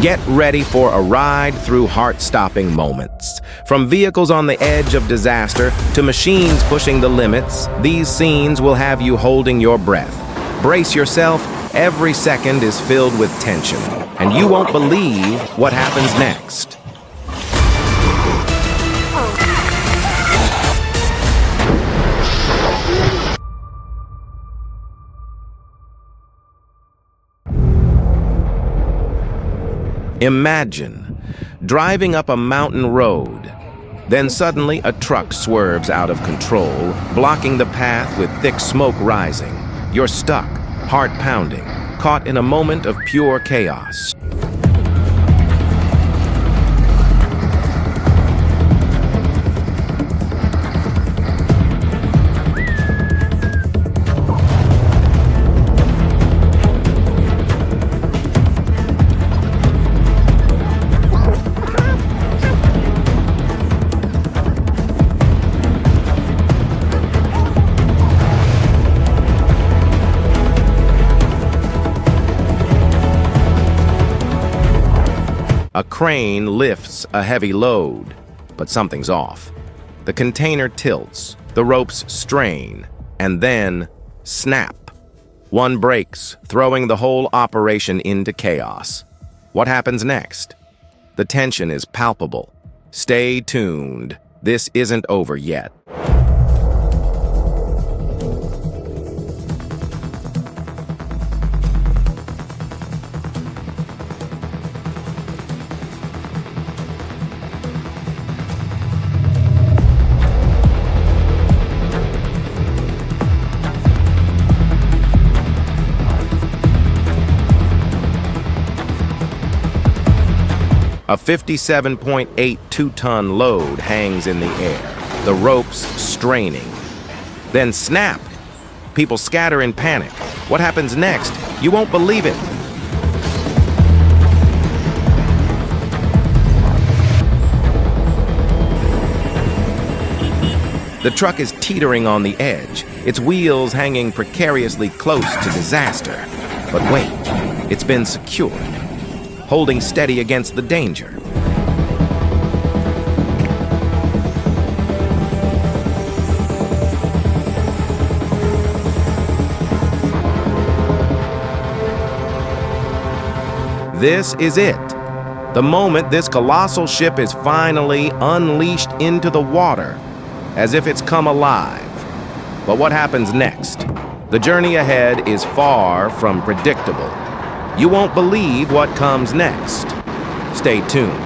Get ready for a ride through heart-stopping moments. From vehicles on the edge of disaster to machines pushing the limits, these scenes will have you holding your breath. Brace yourself, every second is filled with tension, and you won't believe what happens next. Imagine driving up a mountain road. Then suddenly a truck swerves out of control, blocking the path with thick smoke rising. You're stuck, heart pounding, caught in a moment of pure chaos. A crane lifts a heavy load, but something's off. The container tilts, the ropes strain, and then snap. One breaks, throwing the whole operation into chaos. What happens next? The tension is palpable. Stay tuned. This isn't over yet. A 57.8 2-ton load hangs in the air, the ropes straining. Then snap! People scatter in panic. What happens next? You won't believe it. The truck is teetering on the edge, its wheels hanging precariously close to disaster. But wait, it's been secured, holding steady against the danger. This is it. The moment this colossal ship is finally unleashed into the water, as if it's come alive. But what happens next? The journey ahead is far from predictable. You won't believe what comes next. Stay tuned.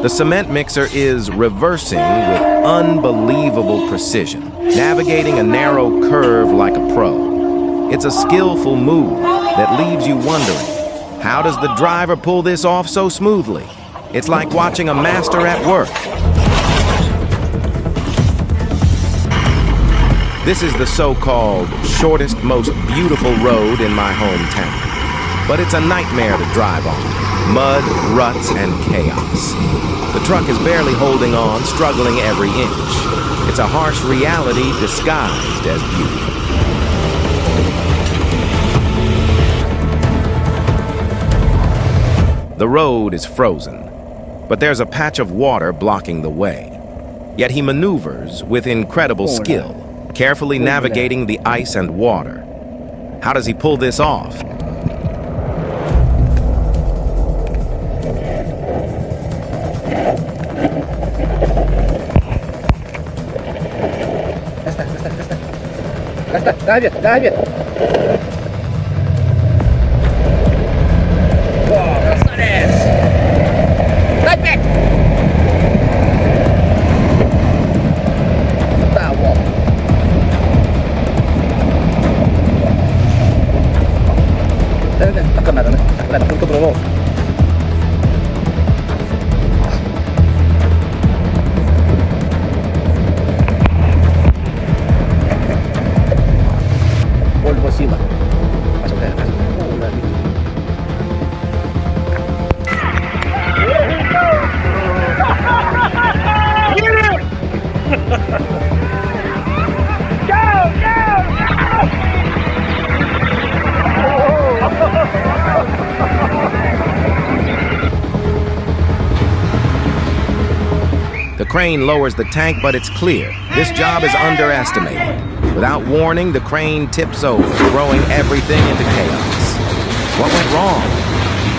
The cement mixer is reversing with unbelievable precision, navigating a narrow curve like a pro. It's a skillful move that leaves you wondering, how does the driver pull this off so smoothly? It's like watching a master at work. This is the so-called shortest, most beautiful road in my hometown. But it's a nightmare to drive on. Mud, ruts, and chaos. The truck is barely holding on, struggling every inch. It's a harsh reality disguised as beauty. The road is frozen, but there's a patch of water blocking the way. Yet he maneuvers with incredible skill, carefully navigating the ice and water. How does he pull this off? Дави. О, красавец! Дай 5! Да, вот. Tekan надо, только бросил. Polvo sila. Pasok tayo. Oo, lagi. The crane lowers the tank, but it's clear. This job is underestimated. Without warning, the crane tips over, throwing everything into chaos. What went wrong?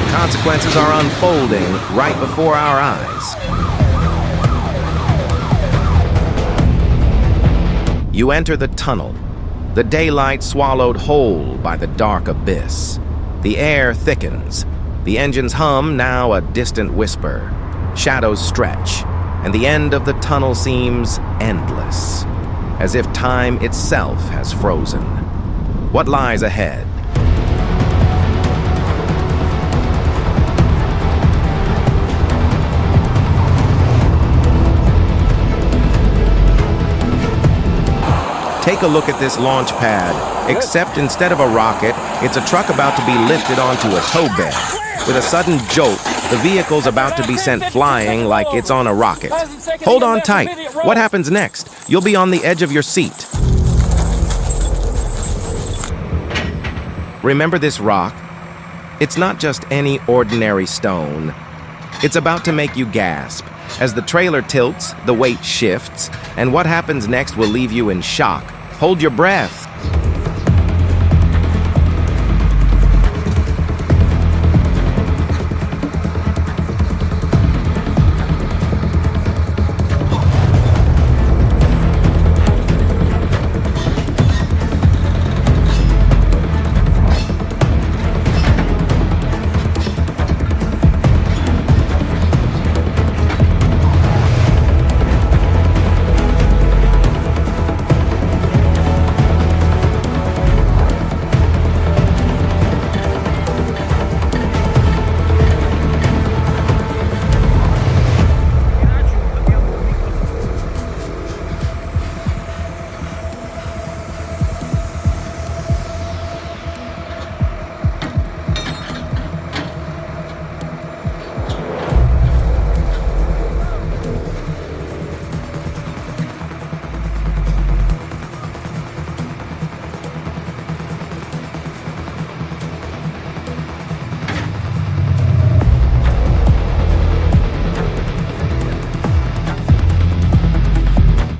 The consequences are unfolding right before our eyes. You enter the tunnel. The daylight swallowed whole by the dark abyss. The air thickens. The engine's hum now a distant whisper. Shadows stretch, and the end of the tunnel seems endless, as if time itself has frozen. What lies ahead? Take a look at this launch pad, except instead of a rocket, it's a truck about to be lifted onto a tow bed. With a sudden jolt, the vehicle's about to be sent flying like it's on a rocket. Hold on tight. What happens next? You'll be on the edge of your seat. Remember this rock? It's not just any ordinary stone. It's about to make you gasp. As the trailer tilts, the weight shifts, and what happens next will leave you in shock. Hold your breath.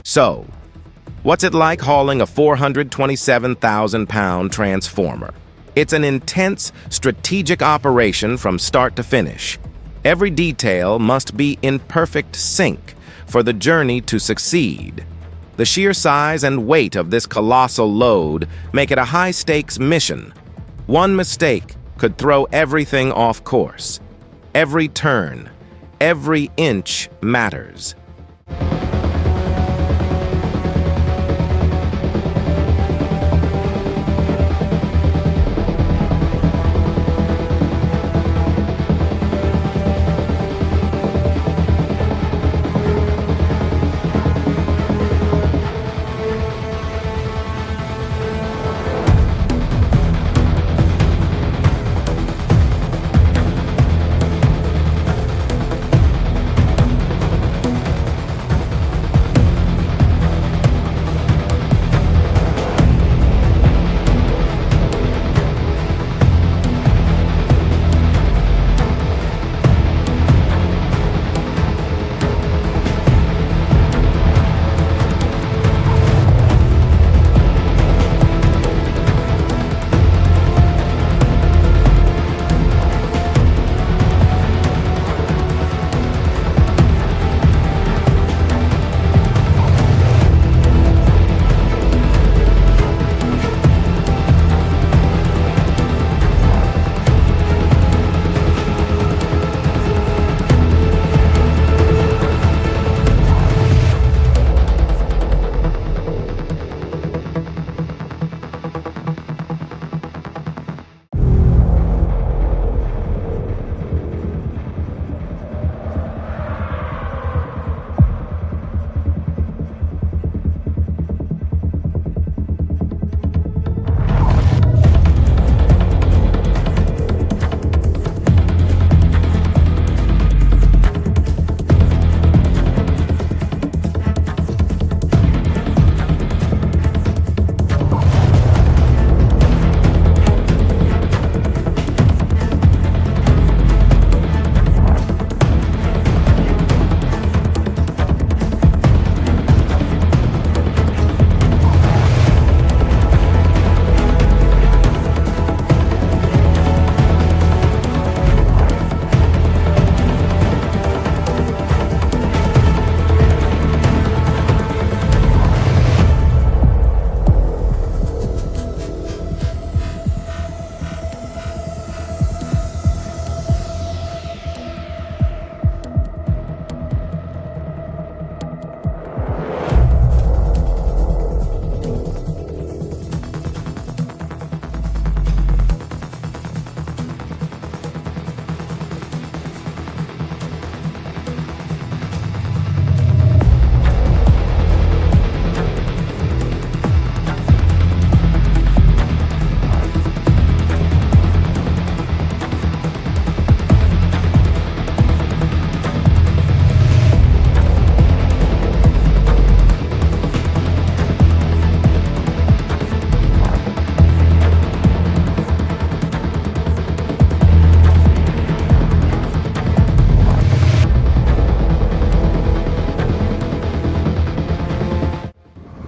So, what's it like hauling a 427,000-pound transformer? It's an intense, strategic operation from start to finish. Every detail must be in perfect sync for the journey to succeed. The sheer size and weight of this colossal load make it a high-stakes mission. One mistake could throw everything off course. Every turn, every inch matters.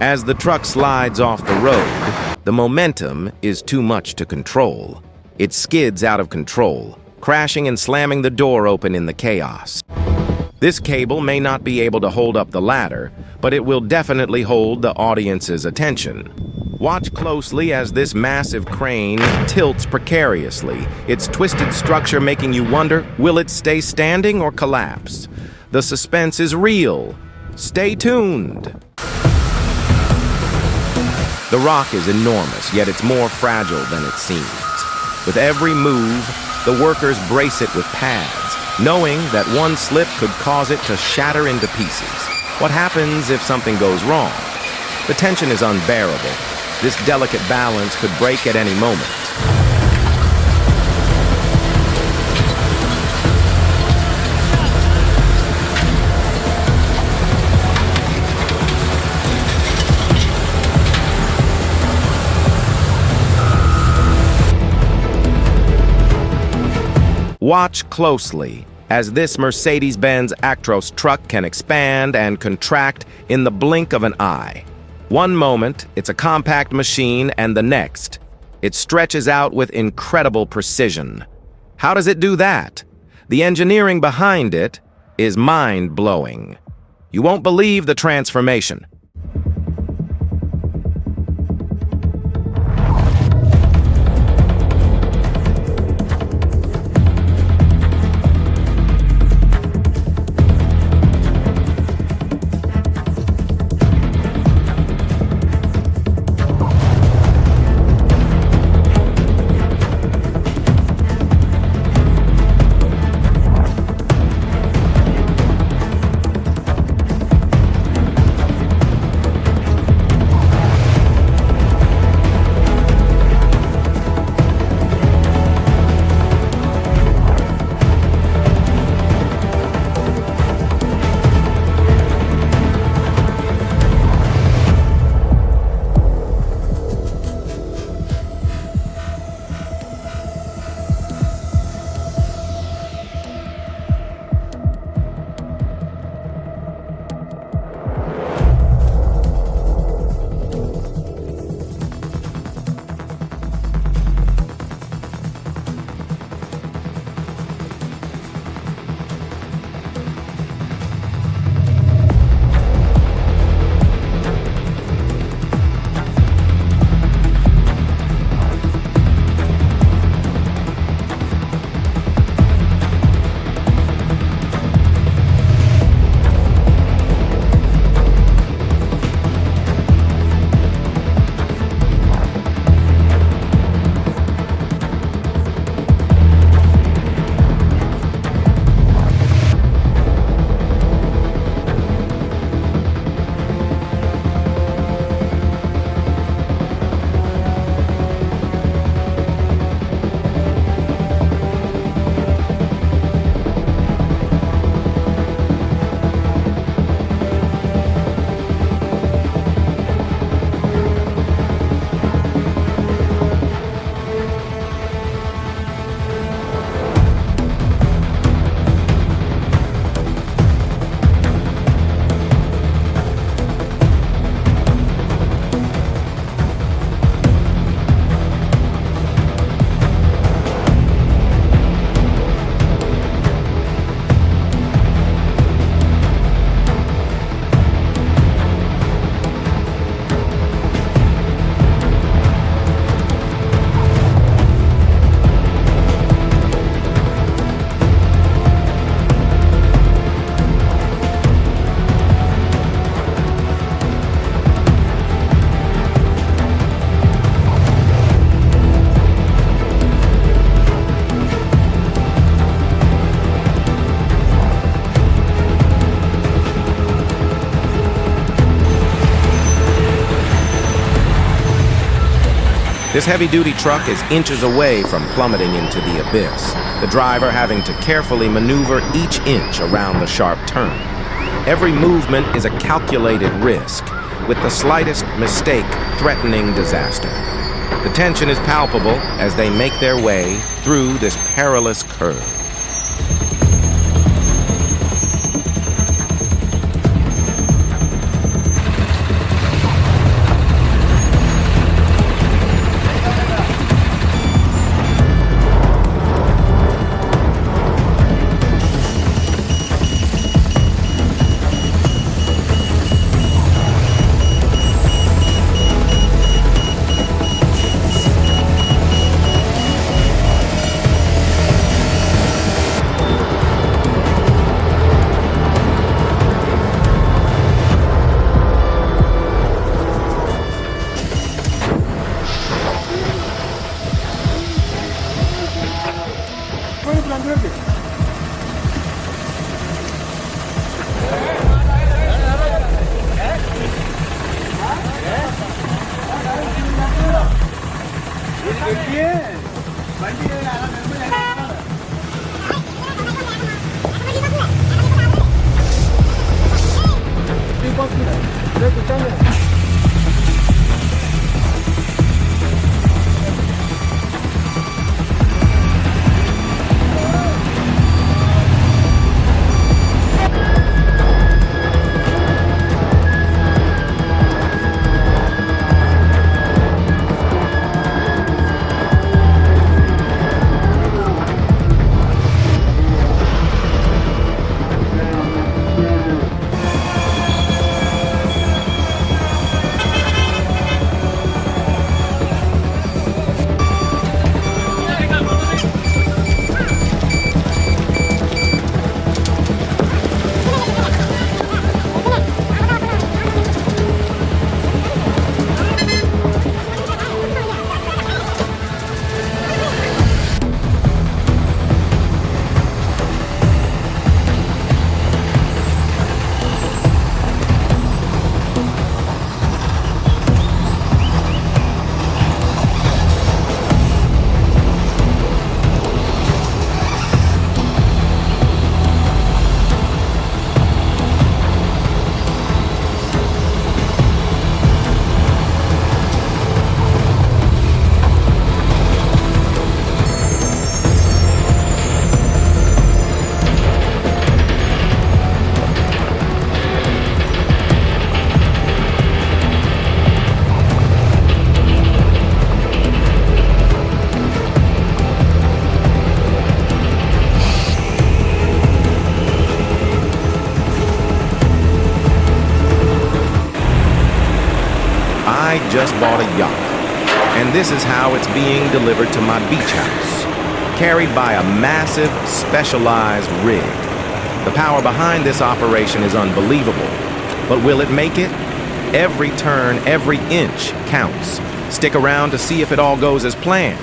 As the truck slides off the road, the momentum is too much to control. It skids out of control, crashing and slamming the door open in the chaos. This cable may not be able to hold up the ladder, but it will definitely hold the audience's attention. Watch closely as this massive crane tilts precariously, its twisted structure making you wonder, will it stay standing or collapse? The suspense is real. Stay tuned. The rock is enormous, yet it's more fragile than it seems. With every move, the workers brace it with pads, knowing that one slip could cause it to shatter into pieces. What happens if something goes wrong? The tension is unbearable. This delicate balance could break at any moment. Watch closely as this Mercedes-Benz Actros truck can expand and contract in the blink of an eye. One moment, it's a compact machine, and the next, it stretches out with incredible precision. How does it do that? The engineering behind it is mind-blowing. You won't believe the transformation. This heavy-duty truck is inches away from plummeting into the abyss, the driver having to carefully maneuver each inch around the sharp turn. Every movement is a calculated risk, with the slightest mistake threatening disaster. The tension is palpable as they make their way through this perilous curve. I just bought a yacht, and this is how it's being delivered to my beach house, carried by a massive, specialized rig. The power behind this operation is unbelievable, but will it make it? Every turn, every inch counts. Stick around to see if it all goes as planned.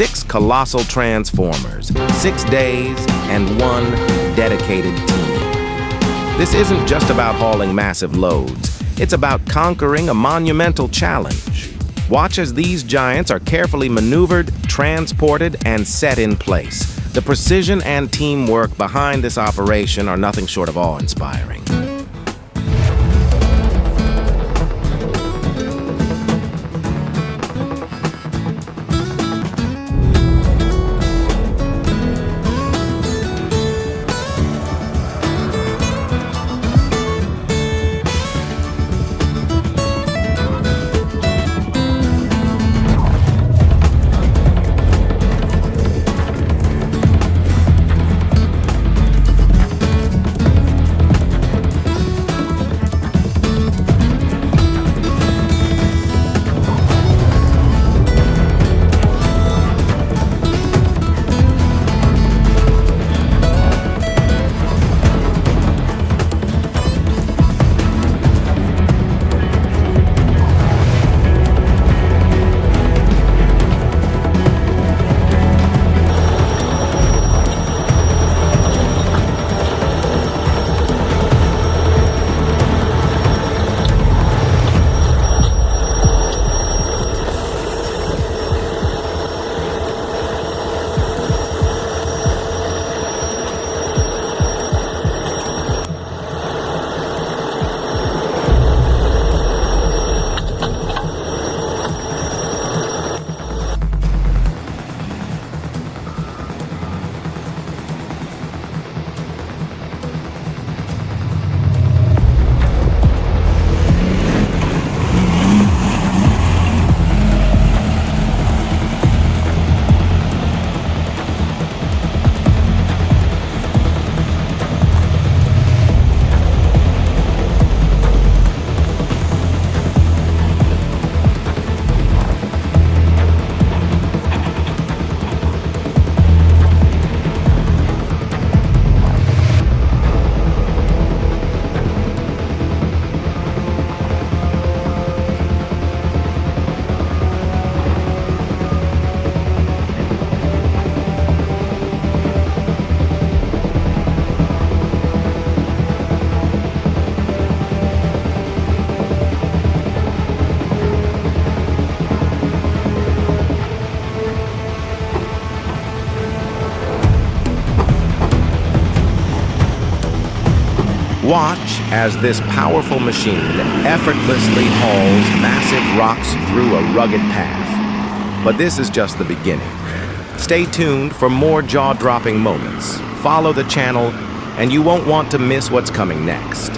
Six colossal transformers, 6 days, and one dedicated team. This isn't just about hauling massive loads. It's about conquering a monumental challenge. Watch as these giants are carefully maneuvered, transported, and set in place. The precision and teamwork behind this operation are nothing short of awe-inspiring. Watch as this powerful machine effortlessly hauls massive rocks through a rugged path. But this is just the beginning. Stay tuned for more jaw-dropping moments. Follow the channel, and you won't want to miss what's coming next.